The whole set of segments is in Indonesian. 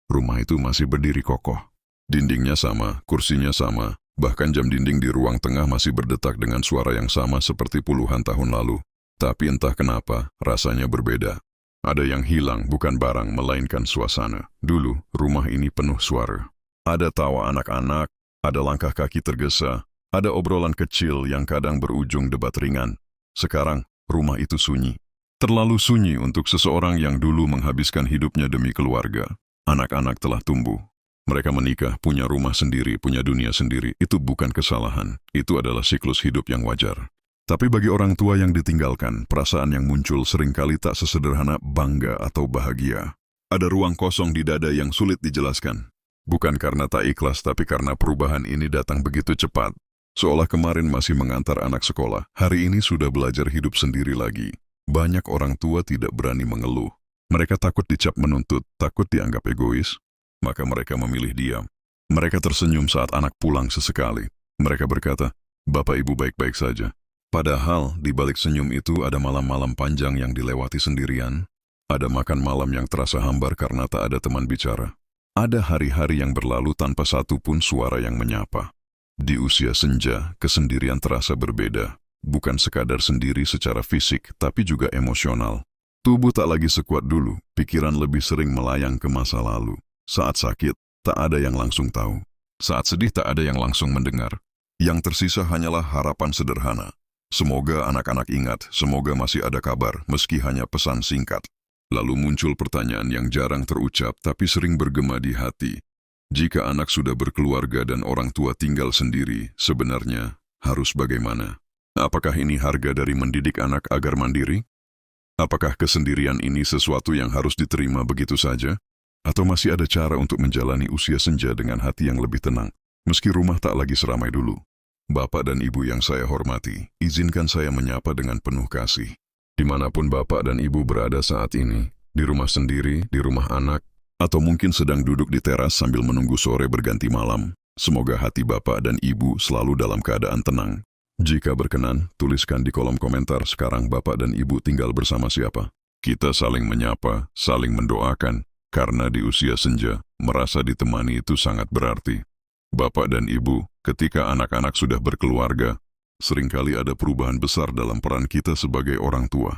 Rumah itu masih berdiri kokoh. Dindingnya sama, kursinya sama, bahkan jam dinding di ruang tengah masih berdetak dengan suara yang sama seperti puluhan tahun lalu. Tapi entah kenapa, rasanya berbeda. Ada yang hilang, bukan barang, melainkan suasana. Dulu, rumah ini penuh suara. Ada tawa anak-anak, ada langkah kaki tergesa, ada obrolan kecil yang kadang berujung debat ringan. Sekarang, rumah itu sunyi. Terlalu sunyi untuk seseorang yang dulu menghabiskan hidupnya demi keluarga. Anak-anak telah tumbuh. Mereka menikah, punya rumah sendiri, punya dunia sendiri. Itu bukan kesalahan. Itu adalah siklus hidup yang wajar. Tapi bagi orang tua yang ditinggalkan, perasaan yang muncul seringkali tak sesederhana bangga atau bahagia. Ada ruang kosong di dada yang sulit dijelaskan. Bukan karena tak ikhlas, tapi karena perubahan ini datang begitu cepat. Seolah kemarin masih mengantar anak sekolah, hari ini sudah belajar hidup sendiri lagi. Banyak orang tua tidak berani mengeluh. Mereka takut dicap menuntut, takut dianggap egois. Maka mereka memilih diam. Mereka tersenyum saat anak pulang sesekali. Mereka berkata, "Bapak Ibu baik-baik saja." Padahal di balik senyum itu ada malam-malam panjang yang dilewati sendirian. Ada makan malam yang terasa hambar karena tak ada teman bicara. Ada hari-hari yang berlalu tanpa satu pun suara yang menyapa. Di usia senja, kesendirian terasa berbeda. Bukan sekadar sendiri secara fisik, tapi juga emosional. Tubuh tak lagi sekuat dulu, pikiran lebih sering melayang ke masa lalu. Saat sakit, tak ada yang langsung tahu. Saat sedih, tak ada yang langsung mendengar. Yang tersisa hanyalah harapan sederhana. Semoga anak-anak ingat, semoga masih ada kabar, meski hanya pesan singkat. Lalu muncul pertanyaan yang jarang terucap tapi sering bergema di hati. Jika anak sudah berkeluarga dan orang tua tinggal sendiri, sebenarnya harus bagaimana? Apakah ini harga dari mendidik anak agar mandiri? Apakah kesendirian ini sesuatu yang harus diterima begitu saja? Atau masih ada cara untuk menjalani usia senja dengan hati yang lebih tenang, meski rumah tak lagi seramai dulu? Bapak dan Ibu yang saya hormati, izinkan saya menyapa dengan penuh kasih. Dimanapun Bapak dan Ibu berada saat ini, di rumah sendiri, di rumah anak, atau mungkin sedang duduk di teras sambil menunggu sore berganti malam, semoga hati Bapak dan Ibu selalu dalam keadaan tenang. Jika berkenan, tuliskan di kolom komentar sekarang Bapak dan Ibu tinggal bersama siapa. Kita saling menyapa, saling mendoakan, karena di usia senja, merasa ditemani itu sangat berarti. Bapak dan Ibu, ketika anak-anak sudah berkeluarga, seringkali ada perubahan besar dalam peran kita sebagai orang tua.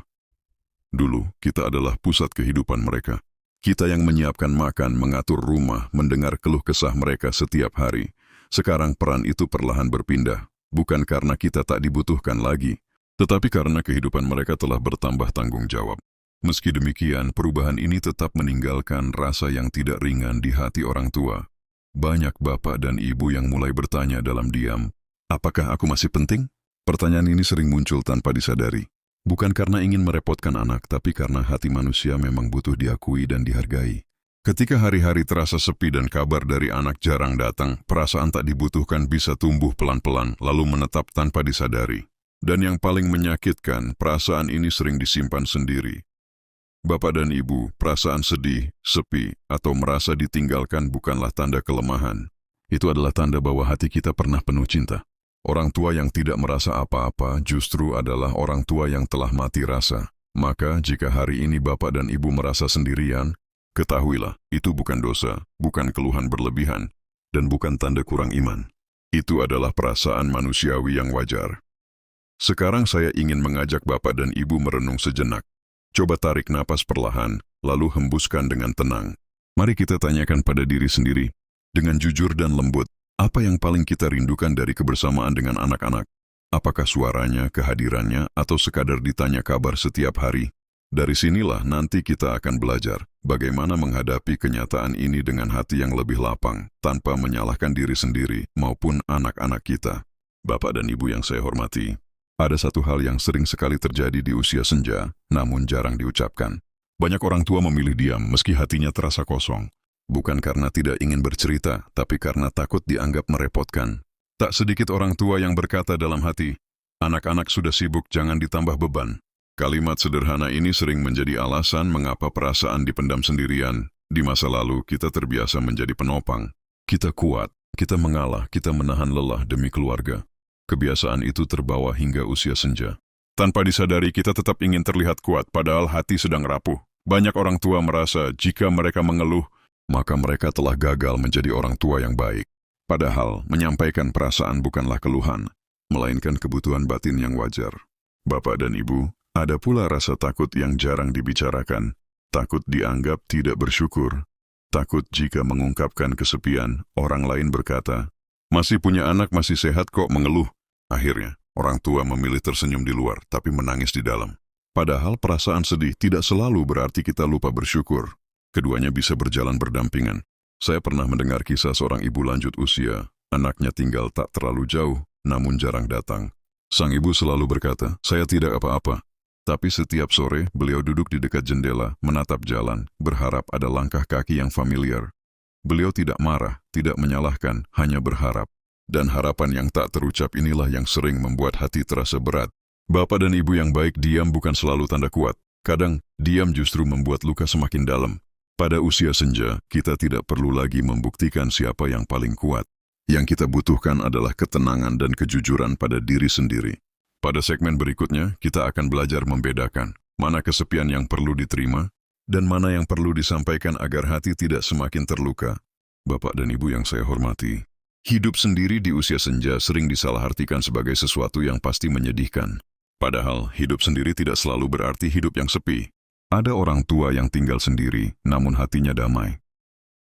Dulu, kita adalah pusat kehidupan mereka. Kita yang menyiapkan makan, mengatur rumah, mendengar keluh kesah mereka setiap hari. Sekarang peran itu perlahan berpindah, bukan karena kita tak dibutuhkan lagi, tetapi karena kehidupan mereka telah bertambah tanggung jawab. Meski demikian, perubahan ini tetap meninggalkan rasa yang tidak ringan di hati orang tua. Banyak bapak dan ibu yang mulai bertanya dalam diam, apakah aku masih penting? Pertanyaan ini sering muncul tanpa disadari. Bukan karena ingin merepotkan anak, tapi karena hati manusia memang butuh diakui dan dihargai. Ketika hari-hari terasa sepi dan kabar dari anak jarang datang, perasaan tak dibutuhkan bisa tumbuh pelan-pelan, lalu menetap tanpa disadari. Dan yang paling menyakitkan, perasaan ini sering disimpan sendiri. Bapak dan Ibu, perasaan sedih, sepi, atau merasa ditinggalkan bukanlah tanda kelemahan. Itu adalah tanda bahwa hati kita pernah penuh cinta. Orang tua yang tidak merasa apa-apa justru adalah orang tua yang telah mati rasa. Maka jika hari ini Bapak dan Ibu merasa sendirian, ketahuilah, itu bukan dosa, bukan keluhan berlebihan, dan bukan tanda kurang iman. Itu adalah perasaan manusiawi yang wajar. Sekarang saya ingin mengajak Bapak dan Ibu merenung sejenak. Coba tarik napas perlahan, lalu hembuskan dengan tenang. Mari kita tanyakan pada diri sendiri, dengan jujur dan lembut, apa yang paling kita rindukan dari kebersamaan dengan anak-anak? Apakah suaranya, kehadirannya, atau sekadar ditanya kabar setiap hari? Dari sinilah nanti kita akan belajar bagaimana menghadapi kenyataan ini dengan hati yang lebih lapang, tanpa menyalahkan diri sendiri maupun anak-anak kita. Bapak dan Ibu yang saya hormati, ada satu hal yang sering sekali terjadi di usia senja, namun jarang diucapkan. Banyak orang tua memilih diam meski hatinya terasa kosong. Bukan karena tidak ingin bercerita, tapi karena takut dianggap merepotkan. Tak sedikit orang tua yang berkata dalam hati, anak-anak sudah sibuk, jangan ditambah beban. Kalimat sederhana ini sering menjadi alasan mengapa perasaan dipendam sendirian. Di masa lalu, kita terbiasa menjadi penopang. Kita kuat, kita mengalah, kita menahan lelah demi keluarga. Kebiasaan itu terbawa hingga usia senja. Tanpa disadari kita tetap ingin terlihat kuat, padahal hati sedang rapuh. Banyak orang tua merasa jika mereka mengeluh, maka mereka telah gagal menjadi orang tua yang baik. Padahal, menyampaikan perasaan bukanlah keluhan, melainkan kebutuhan batin yang wajar. Bapak dan Ibu, ada pula rasa takut yang jarang dibicarakan, takut dianggap tidak bersyukur, takut jika mengungkapkan kesepian, orang lain berkata, "Masih punya anak, masih sehat kok," mengeluh. Akhirnya, orang tua memilih tersenyum di luar, tapi menangis di dalam. Padahal perasaan sedih tidak selalu berarti kita lupa bersyukur. Keduanya bisa berjalan berdampingan. Saya pernah mendengar kisah seorang ibu lanjut usia. Anaknya tinggal tak terlalu jauh, namun jarang datang. Sang ibu selalu berkata, "Saya tidak apa-apa." Tapi setiap sore, beliau duduk di dekat jendela, menatap jalan, berharap ada langkah kaki yang familiar. Beliau tidak marah, tidak menyalahkan, hanya berharap. Dan harapan yang tak terucap inilah yang sering membuat hati terasa berat. Bapak dan Ibu yang baik, diam bukan selalu tanda kuat. Kadang, diam justru membuat luka semakin dalam. Pada usia senja, kita tidak perlu lagi membuktikan siapa yang paling kuat. Yang kita butuhkan adalah ketenangan dan kejujuran pada diri sendiri. Pada segmen berikutnya, kita akan belajar membedakan mana kesepian yang perlu diterima dan mana yang perlu disampaikan agar hati tidak semakin terluka. Bapak dan Ibu yang saya hormati, hidup sendiri di usia senja sering disalahartikan sebagai sesuatu yang pasti menyedihkan. Padahal, hidup sendiri tidak selalu berarti hidup yang sepi. Ada orang tua yang tinggal sendiri, namun hatinya damai.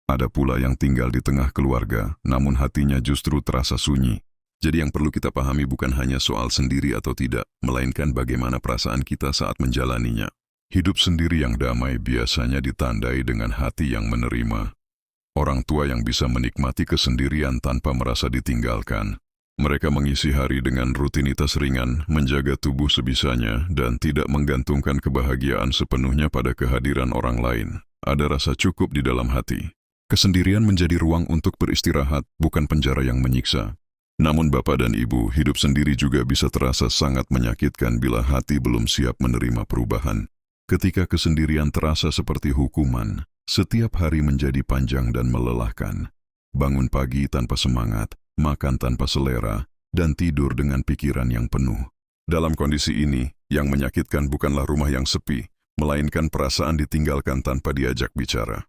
Ada pula yang tinggal di tengah keluarga, namun hatinya justru terasa sunyi. Jadi yang perlu kita pahami bukan hanya soal sendiri atau tidak, melainkan bagaimana perasaan kita saat menjalaninya. Hidup sendiri yang damai biasanya ditandai dengan hati yang menerima. Orang tua yang bisa menikmati kesendirian tanpa merasa ditinggalkan. Mereka mengisi hari dengan rutinitas ringan, menjaga tubuh sebisanya, dan tidak menggantungkan kebahagiaan sepenuhnya pada kehadiran orang lain. Ada rasa cukup di dalam hati. Kesendirian menjadi ruang untuk beristirahat, bukan penjara yang menyiksa. Namun Bapak dan Ibu, hidup sendiri juga bisa terasa sangat menyakitkan bila hati belum siap menerima perubahan. Ketika kesendirian terasa seperti hukuman, setiap hari menjadi panjang dan melelahkan. Bangun pagi tanpa semangat, makan tanpa selera, dan tidur dengan pikiran yang penuh. Dalam kondisi ini, yang menyakitkan bukanlah rumah yang sepi, melainkan perasaan ditinggalkan tanpa diajak bicara.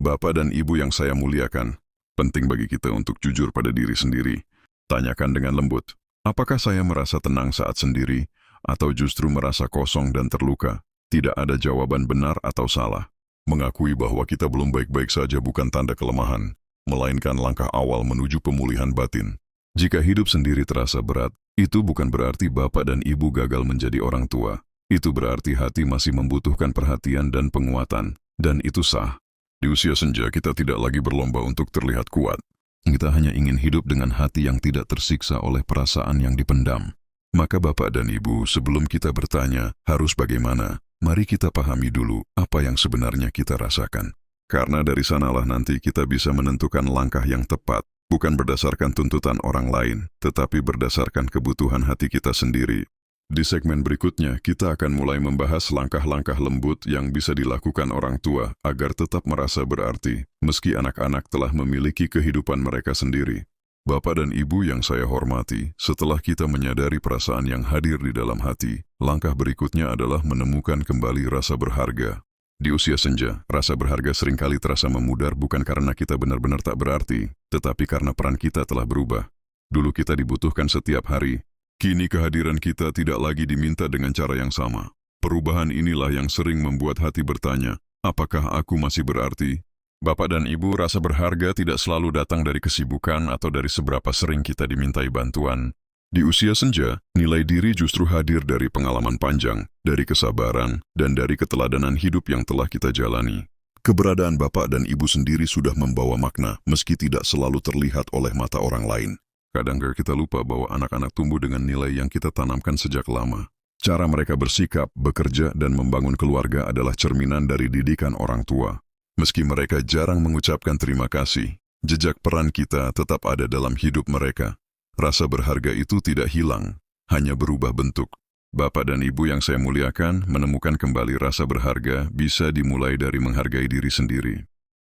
Bapak dan Ibu yang saya muliakan, penting bagi kita untuk jujur pada diri sendiri. Tanyakan dengan lembut, apakah saya merasa tenang saat sendiri, atau justru merasa kosong dan terluka? Tidak ada jawaban benar atau salah. Mengakui bahwa kita belum baik-baik saja bukan tanda kelemahan, melainkan langkah awal menuju pemulihan batin. Jika hidup sendiri terasa berat, itu bukan berarti Bapak dan Ibu gagal menjadi orang tua. Itu berarti hati masih membutuhkan perhatian dan penguatan, dan itu sah. Di usia senja kita tidak lagi berlomba untuk terlihat kuat. Kita hanya ingin hidup dengan hati yang tidak tersiksa oleh perasaan yang dipendam. Maka Bapak dan Ibu, sebelum kita bertanya, harus bagaimana, mari kita pahami dulu apa yang sebenarnya kita rasakan. Karena dari sanalah nanti kita bisa menentukan langkah yang tepat, bukan berdasarkan tuntutan orang lain, tetapi berdasarkan kebutuhan hati kita sendiri. Di segmen berikutnya, kita akan mulai membahas langkah-langkah lembut yang bisa dilakukan orang tua agar tetap merasa berarti, meski anak-anak telah memiliki kehidupan mereka sendiri. Bapak dan Ibu yang saya hormati, setelah kita menyadari perasaan yang hadir di dalam hati, langkah berikutnya adalah menemukan kembali rasa berharga. Di usia senja, rasa berharga seringkali terasa memudar bukan karena kita benar-benar tak berarti, tetapi karena peran kita telah berubah. Dulu kita dibutuhkan setiap hari. Kini kehadiran kita tidak lagi diminta dengan cara yang sama. Perubahan inilah yang sering membuat hati bertanya, apakah aku masih berarti? Bapak dan Ibu, rasa berharga tidak selalu datang dari kesibukan atau dari seberapa sering kita dimintai bantuan. Di usia senja, nilai diri justru hadir dari pengalaman panjang, dari kesabaran, dan dari keteladanan hidup yang telah kita jalani. Keberadaan Bapak dan Ibu sendiri sudah membawa makna, meski tidak selalu terlihat oleh mata orang lain. Kadang kita lupa bahwa anak-anak tumbuh dengan nilai yang kita tanamkan sejak lama. Cara mereka bersikap, bekerja, dan membangun keluarga adalah cerminan dari didikan orang tua. Meski mereka jarang mengucapkan terima kasih, jejak peran kita tetap ada dalam hidup mereka. Rasa berharga itu tidak hilang, hanya berubah bentuk. Bapak dan Ibu yang saya muliakan, menemukan kembali rasa berharga bisa dimulai dari menghargai diri sendiri.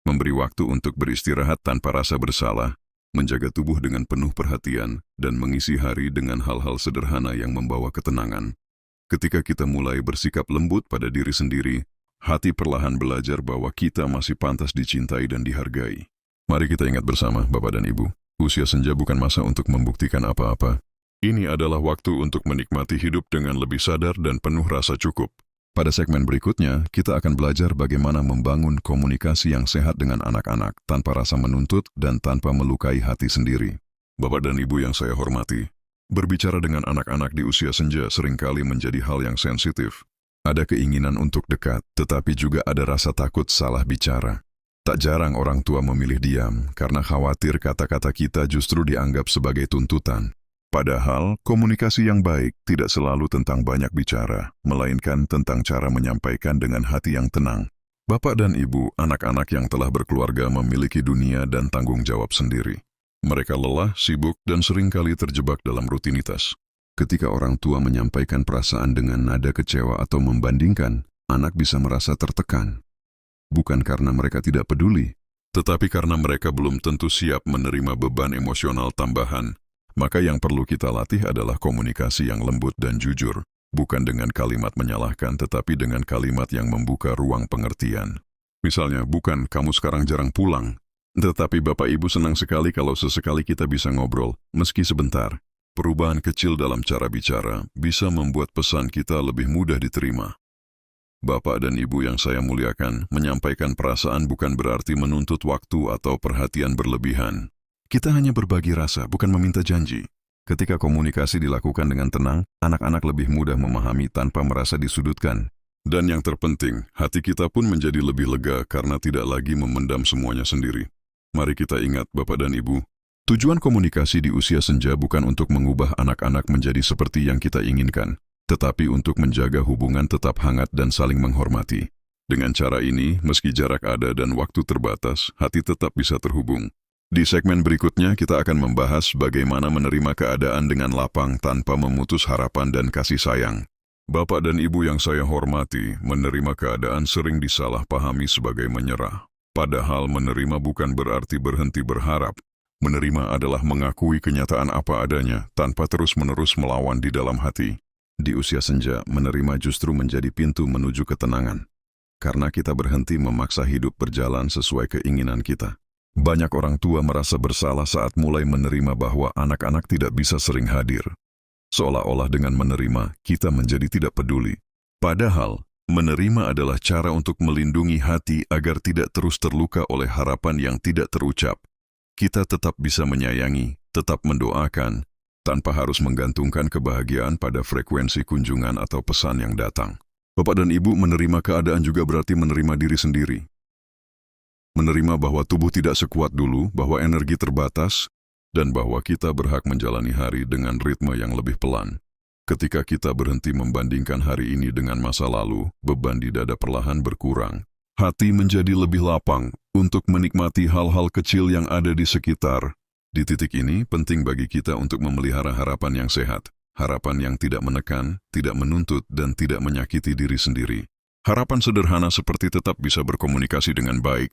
Memberi waktu untuk beristirahat tanpa rasa bersalah, menjaga tubuh dengan penuh perhatian, dan mengisi hari dengan hal-hal sederhana yang membawa ketenangan. Ketika kita mulai bersikap lembut pada diri sendiri, hati perlahan belajar bahwa kita masih pantas dicintai dan dihargai. Mari kita ingat bersama, Bapak dan Ibu, usia senja bukan masa untuk membuktikan apa-apa. Ini adalah waktu untuk menikmati hidup dengan lebih sadar dan penuh rasa cukup. Pada segmen berikutnya, kita akan belajar bagaimana membangun komunikasi yang sehat dengan anak-anak tanpa rasa menuntut dan tanpa melukai hati sendiri. Bapak dan Ibu yang saya hormati, berbicara dengan anak-anak di usia senja seringkali menjadi hal yang sensitif. Ada keinginan untuk dekat, tetapi juga ada rasa takut salah bicara. Tak jarang orang tua memilih diam karena khawatir kata-kata kita justru dianggap sebagai tuntutan. Padahal, komunikasi yang baik tidak selalu tentang banyak bicara, melainkan tentang cara menyampaikan dengan hati yang tenang. Bapak dan Ibu, anak-anak yang telah berkeluarga memiliki dunia dan tanggung jawab sendiri. Mereka lelah, sibuk, dan seringkali terjebak dalam rutinitas. Ketika orang tua menyampaikan perasaan dengan nada kecewa atau membandingkan, anak bisa merasa tertekan. Bukan karena mereka tidak peduli, tetapi karena mereka belum tentu siap menerima beban emosional tambahan. Maka yang perlu kita latih adalah komunikasi yang lembut dan jujur, bukan dengan kalimat menyalahkan tetapi dengan kalimat yang membuka ruang pengertian. Misalnya, bukan "kamu sekarang jarang pulang", tetapi "Bapak Ibu senang sekali kalau sesekali kita bisa ngobrol, meski sebentar". Perubahan kecil dalam cara bicara bisa membuat pesan kita lebih mudah diterima. Bapak dan Ibu yang saya muliakan, menyampaikan perasaan bukan berarti menuntut waktu atau perhatian berlebihan. Kita hanya berbagi rasa, bukan meminta janji. Ketika komunikasi dilakukan dengan tenang, anak-anak lebih mudah memahami tanpa merasa disudutkan. Dan yang terpenting, hati kita pun menjadi lebih lega karena tidak lagi memendam semuanya sendiri. Mari kita ingat, Bapak dan Ibu, tujuan komunikasi di usia senja bukan untuk mengubah anak-anak menjadi seperti yang kita inginkan, tetapi untuk menjaga hubungan tetap hangat dan saling menghormati. Dengan cara ini, meski jarak ada dan waktu terbatas, hati tetap bisa terhubung. Di segmen berikutnya, kita akan membahas bagaimana menerima keadaan dengan lapang tanpa memutus harapan dan kasih sayang. Bapak dan Ibu yang saya hormati, menerima keadaan sering disalahpahami sebagai menyerah. Padahal menerima bukan berarti berhenti berharap. Menerima adalah mengakui kenyataan apa adanya, tanpa terus-menerus melawan di dalam hati. Di usia senja, menerima justru menjadi pintu menuju ketenangan. Karena kita berhenti memaksa hidup berjalan sesuai keinginan kita. Banyak orang tua merasa bersalah saat mulai menerima bahwa anak-anak tidak bisa sering hadir. Seolah-olah dengan menerima, kita menjadi tidak peduli. Padahal, menerima adalah cara untuk melindungi hati agar tidak terus terluka oleh harapan yang tidak terucap. Kita tetap bisa menyayangi, tetap mendoakan, tanpa harus menggantungkan kebahagiaan pada frekuensi kunjungan atau pesan yang datang. Bapak dan Ibu, menerima keadaan juga berarti menerima diri sendiri. Menerima bahwa tubuh tidak sekuat dulu, bahwa energi terbatas, dan bahwa kita berhak menjalani hari dengan ritme yang lebih pelan. Ketika kita berhenti membandingkan hari ini dengan masa lalu, beban di dada perlahan berkurang. Hati menjadi lebih lapang untuk menikmati hal-hal kecil yang ada di sekitar. Di titik ini, penting bagi kita untuk memelihara harapan yang sehat. Harapan yang tidak menekan, tidak menuntut, dan tidak menyakiti diri sendiri. Harapan sederhana seperti tetap bisa berkomunikasi dengan baik,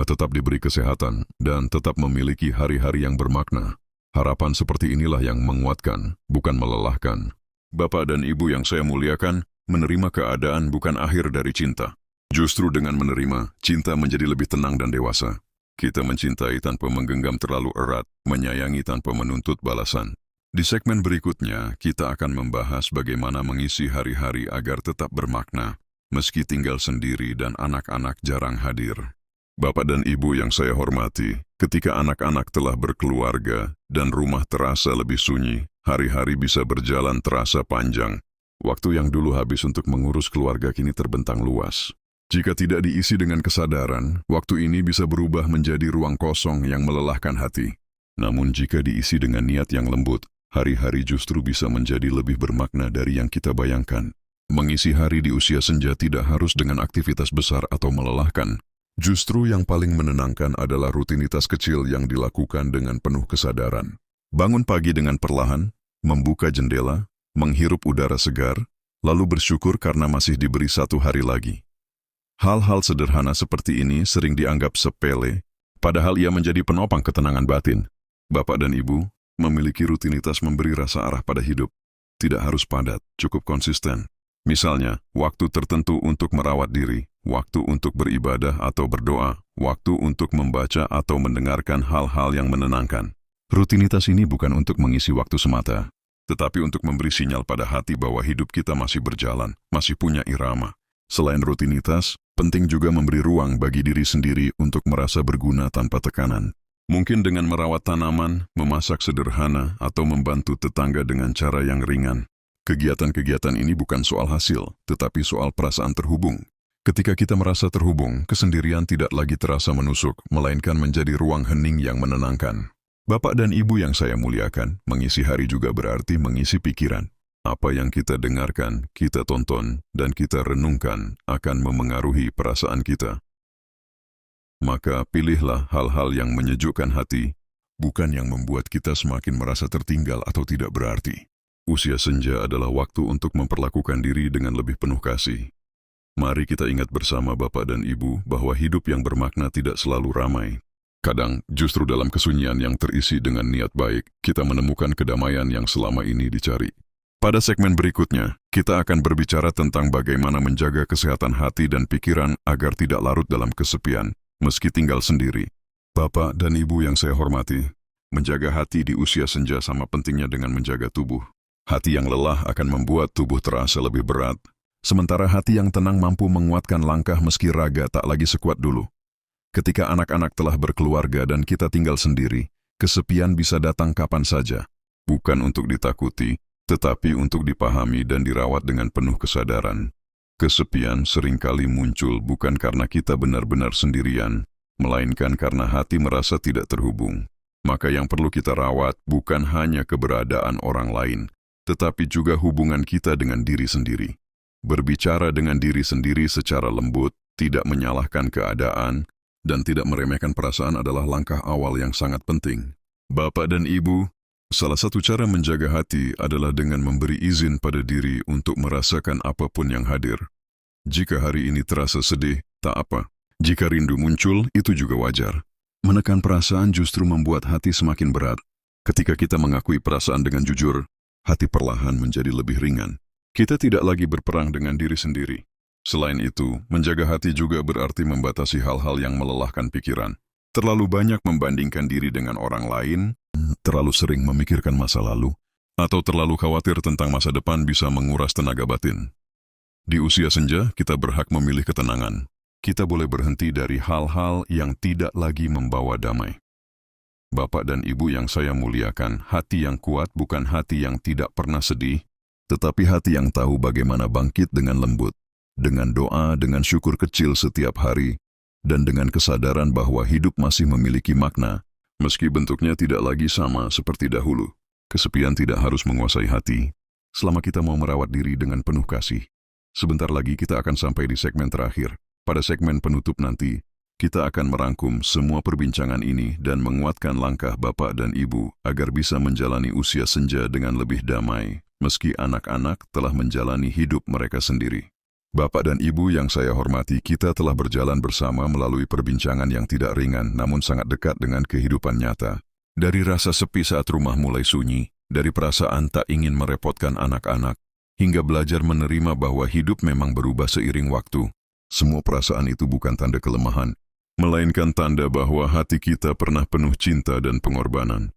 tetap diberi kesehatan, dan tetap memiliki hari-hari yang bermakna. Harapan seperti inilah yang menguatkan, bukan melelahkan. Bapak dan Ibu yang saya muliakan, menerima keadaan bukan akhir dari cinta. Justru dengan menerima, cinta menjadi lebih tenang dan dewasa. Kita mencintai tanpa menggenggam terlalu erat, menyayangi tanpa menuntut balasan. Di segmen berikutnya, kita akan membahas bagaimana mengisi hari-hari agar tetap bermakna, meski tinggal sendiri dan anak-anak jarang hadir. Bapak dan Ibu yang saya hormati, ketika anak-anak telah berkeluarga dan rumah terasa lebih sunyi, hari-hari bisa berjalan terasa panjang. Waktu yang dulu habis untuk mengurus keluarga kini terbentang luas. Jika tidak diisi dengan kesadaran, waktu ini bisa berubah menjadi ruang kosong yang melelahkan hati. Namun jika diisi dengan niat yang lembut, hari-hari justru bisa menjadi lebih bermakna dari yang kita bayangkan. Mengisi hari di usia senja tidak harus dengan aktivitas besar atau melelahkan. Justru yang paling menenangkan adalah rutinitas kecil yang dilakukan dengan penuh kesadaran. Bangun pagi dengan perlahan, membuka jendela, menghirup udara segar, lalu bersyukur karena masih diberi satu hari lagi. Hal-hal sederhana seperti ini sering dianggap sepele, padahal ia menjadi penopang ketenangan batin. Bapak dan Ibu, memiliki rutinitas memberi rasa arah pada hidup. Tidak harus padat, cukup konsisten. Misalnya, waktu tertentu untuk merawat diri, waktu untuk beribadah atau berdoa, waktu untuk membaca atau mendengarkan hal-hal yang menenangkan. Rutinitas ini bukan untuk mengisi waktu semata, tetapi untuk memberi sinyal pada hati bahwa hidup kita masih berjalan, masih punya irama. Selain rutinitas, penting juga memberi ruang bagi diri sendiri untuk merasa berguna tanpa tekanan. Mungkin dengan merawat tanaman, memasak sederhana, atau membantu tetangga dengan cara yang ringan. Kegiatan-kegiatan ini bukan soal hasil, tetapi soal perasaan terhubung. Ketika kita merasa terhubung, kesendirian tidak lagi terasa menusuk, melainkan menjadi ruang hening yang menenangkan. Bapak dan Ibu yang saya muliakan, mengisi hari juga berarti mengisi pikiran. Apa yang kita dengarkan, kita tonton, dan kita renungkan akan memengaruhi perasaan kita. Maka pilihlah hal-hal yang menyejukkan hati, bukan yang membuat kita semakin merasa tertinggal atau tidak berarti. Usia senja adalah waktu untuk memperlakukan diri dengan lebih penuh kasih. Mari kita ingat bersama Bapak dan Ibu bahwa hidup yang bermakna tidak selalu ramai. Kadang, justru dalam kesunyian yang terisi dengan niat baik, kita menemukan kedamaian yang selama ini dicari. Pada segmen berikutnya, kita akan berbicara tentang bagaimana menjaga kesehatan hati dan pikiran agar tidak larut dalam kesepian, meski tinggal sendiri. Bapak dan Ibu yang saya hormati, menjaga hati di usia senja sama pentingnya dengan menjaga tubuh. Hati yang lelah akan membuat tubuh terasa lebih berat, sementara hati yang tenang mampu menguatkan langkah meski raga tak lagi sekuat dulu. Ketika anak-anak telah berkeluarga dan kita tinggal sendiri, kesepian bisa datang kapan saja, bukan untuk ditakuti, tetapi untuk dipahami dan dirawat dengan penuh kesadaran. Kesepian seringkali muncul bukan karena kita benar-benar sendirian, melainkan karena hati merasa tidak terhubung. Maka yang perlu kita rawat bukan hanya keberadaan orang lain, tetapi juga hubungan kita dengan diri sendiri. Berbicara dengan diri sendiri secara lembut, tidak menyalahkan keadaan, dan tidak meremehkan perasaan adalah langkah awal yang sangat penting. Bapak dan Ibu, salah satu cara menjaga hati adalah dengan memberi izin pada diri untuk merasakan apapun yang hadir. Jika hari ini terasa sedih, tak apa. Jika rindu muncul, itu juga wajar. Menekan perasaan justru membuat hati semakin berat. Ketika kita mengakui perasaan dengan jujur, hati perlahan menjadi lebih ringan. Kita tidak lagi berperang dengan diri sendiri. Selain itu, menjaga hati juga berarti membatasi hal-hal yang melelahkan pikiran. Terlalu banyak membandingkan diri dengan orang lain, terlalu sering memikirkan masa lalu, atau terlalu khawatir tentang masa depan bisa menguras tenaga batin. Di usia senja, kita berhak memilih ketenangan. Kita boleh berhenti dari hal-hal yang tidak lagi membawa damai. Bapak dan Ibu yang saya muliakan, hati yang kuat bukan hati yang tidak pernah sedih, tetapi hati yang tahu bagaimana bangkit dengan lembut, dengan doa, dengan syukur kecil setiap hari, dan dengan kesadaran bahwa hidup masih memiliki makna, meski bentuknya tidak lagi sama seperti dahulu. Kesepian tidak harus menguasai hati, selama kita mau merawat diri dengan penuh kasih. Sebentar lagi kita akan sampai di segmen terakhir. Pada segmen penutup nanti, kita akan merangkum semua perbincangan ini dan menguatkan langkah Bapak dan Ibu agar bisa menjalani usia senja dengan lebih damai, meski anak-anak telah menjalani hidup mereka sendiri. Bapak dan Ibu yang saya hormati, kita telah berjalan bersama melalui perbincangan yang tidak ringan namun sangat dekat dengan kehidupan nyata. Dari rasa sepi saat rumah mulai sunyi, dari perasaan tak ingin merepotkan anak-anak, hingga belajar menerima bahwa hidup memang berubah seiring waktu. Semua perasaan itu bukan tanda kelemahan, melainkan tanda bahwa hati kita pernah penuh cinta dan pengorbanan.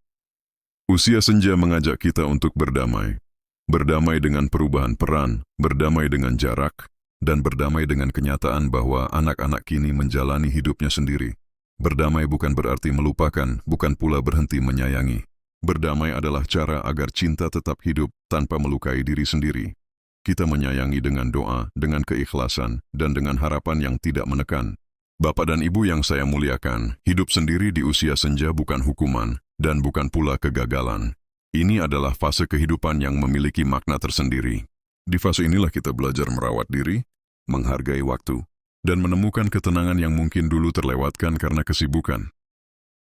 Usia senja mengajak kita untuk berdamai. Berdamai dengan perubahan peran, berdamai dengan jarak, dan berdamai dengan kenyataan bahwa anak-anak kini menjalani hidupnya sendiri. Berdamai bukan berarti melupakan, bukan pula berhenti menyayangi. Berdamai adalah cara agar cinta tetap hidup tanpa melukai diri sendiri. Kita menyayangi dengan doa, dengan keikhlasan, dan dengan harapan yang tidak menekan. Bapak dan Ibu yang saya muliakan, hidup sendiri di usia senja bukan hukuman, dan bukan pula kegagalan. Ini adalah fase kehidupan yang memiliki makna tersendiri. Di fase inilah kita belajar merawat diri, menghargai waktu, dan menemukan ketenangan yang mungkin dulu terlewatkan karena kesibukan.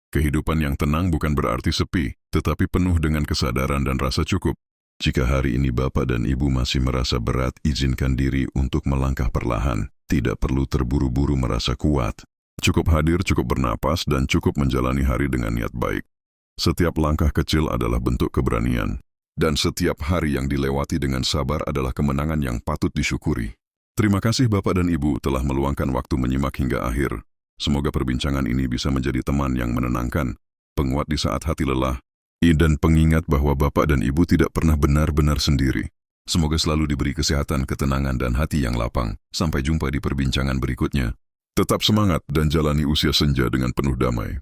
Kehidupan yang tenang bukan berarti sepi, tetapi penuh dengan kesadaran dan rasa cukup. Jika hari ini Bapak dan Ibu masih merasa berat, izinkan diri untuk melangkah perlahan. Tidak perlu terburu-buru merasa kuat. Cukup hadir, cukup bernapas, dan cukup menjalani hari dengan niat baik. Setiap langkah kecil adalah bentuk keberanian. Dan setiap hari yang dilewati dengan sabar adalah kemenangan yang patut disyukuri. Terima kasih Bapak dan Ibu telah meluangkan waktu menyimak hingga akhir. Semoga perbincangan ini bisa menjadi teman yang menenangkan, penguat di saat hati lelah, dan pengingat bahwa Bapak dan Ibu tidak pernah benar-benar sendiri. Semoga selalu diberi kesehatan, ketenangan, dan hati yang lapang. Sampai jumpa di perbincangan berikutnya. Tetap semangat dan jalani usia senja dengan penuh damai.